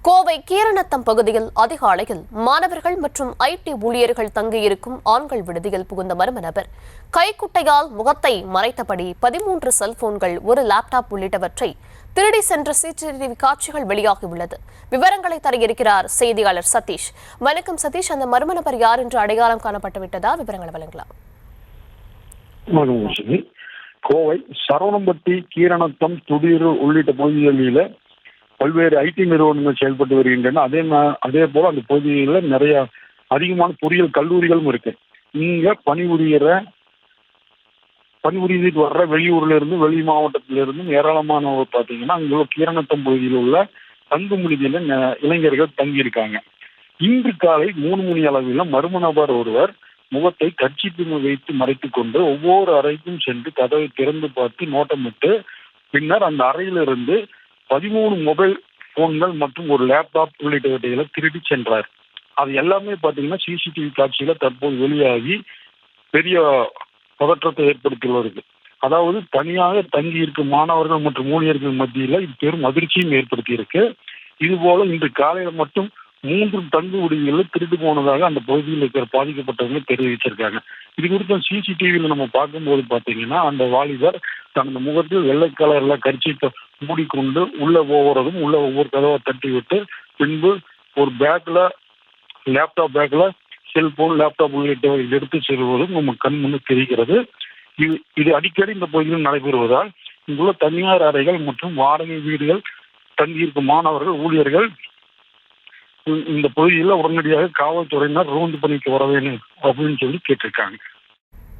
கோவை கீரநத்தம் பகுதியில் அதிகாலையில் மாணவர்கள் மற்றும் ஐடி ஊழியர்கள் தங்கியிருக்கும் ஆண்கள் விடுதியில் புகுந்த மர்ம நபர் கைக்குட்டையால் முகத்தை மறைத்தபடி 13 செல்போன்கள், ஒரு லேப்டாப் உள்ளிட்டவற்றை திருடி சென்ற சிசிடிவி காட்சிகள் வெளியாகியுள்ளது. விவரங்களை தர இருக்கிறார் செய்தியாளர் சதீஷ். வணக்கம் சதீஷ், அந்த மர்ம நபர் யார் என்று அடையாளம் காணப்பட்டு விட்டதா? விவரங்களை வழங்கலாம். கோவை சரவணம்பட்டி, கீரநத்தம், துடியூர் உள்ளிட்ட பகுதிகளில் பல்வேறு ஐடி நிறுவனங்கள் செயல்பட்டு வருகின்றன. அதே போல அந்த பகுதிகளில் நிறைய அதிகமான பொறியியல் கல்லூரிகளும் இருக்கு. இங்க பணிபுரிஞ்சிட்டு வர்ற வெளியூர்ல இருந்து, வெளி மாவட்டத்திலிருந்தும் ஏராளமானவர் பார்த்தீங்கன்னா அங்குள்ள கீரநத்தம் பகுதியில் உள்ள தங்கு விடுதியில இளைஞர்கள் தங்கியிருக்காங்க. இன்று காலை 3 மணி அளவில் மர்ம நபர் ஒருவர் முகத்தை கர்ச்சீப்பில் வைத்து மறைத்துக் கொண்டு ஒவ்வொரு அறைக்கும் சென்று கதவை திறந்து பார்த்து நோட்டமிட்டு பின்னர் அந்த அறையிலிருந்து 13 மொபைல் போன்கள் மற்றும் ஒரு லேப்டாப் உள்ளிட்டவற்றை திருடி சென்றார். அது எல்லாமே பார்த்தீங்கன்னா சிசிடிவி காட்சியில தற்போது வெளியாகி பெரிய பதற்றத்தை ஏற்படுத்தியுள்ளது. அதாவது தனியாக தங்கி இருக்கும் மாணவர்கள் மற்றும் ஊழியர்கள் மத்தியில் இது பெரும் அதிர்ச்சியும் ஏற்படுத்தி இருக்கு. இது போல இன்று காலையில மட்டும் 3 தங்கு விடுதிகளில் திருட்டு போனதாக அந்த பகுதியில் இருக்கிற பாதிக்கப்பட்டவங்க தெரிவிச்சிருக்காங்க. இது குறித்த சிசிடிவியில் நம்ம பார்க்கும்போது பார்த்தீங்கன்னா அந்த வாலிபர் தனது முகத்தில் வெள்ளை கலர்ல கர்ச்சீப்பை மூடிக்கொண்டு உள்ள ஒவ்வொரு கதவை தட்டி விட்டு பின்பு ஒரு லேப்டாப் பேக்ல செல்போன், லேப்டாப் உள்ளிட்டவை எடுத்து செல்வதும் நம்ம கண் முன்னு தெரிகிறது. இது அடிக்கடி இந்த பகுதியில் நடைபெறுவதால் இங்குள்ள தனியார் அறைகள் மற்றும் வாடகை வீடுகள் தங்கியிருக்கும் மாணவர்கள், ஊழியர்கள் இந்த பகுதியில் உடனடியாக காவல்துறையினர் ரோந்து பணிக்கு வர வேண்டும் அப்படின்னு சொல்லி கேட்டிருக்காங்க.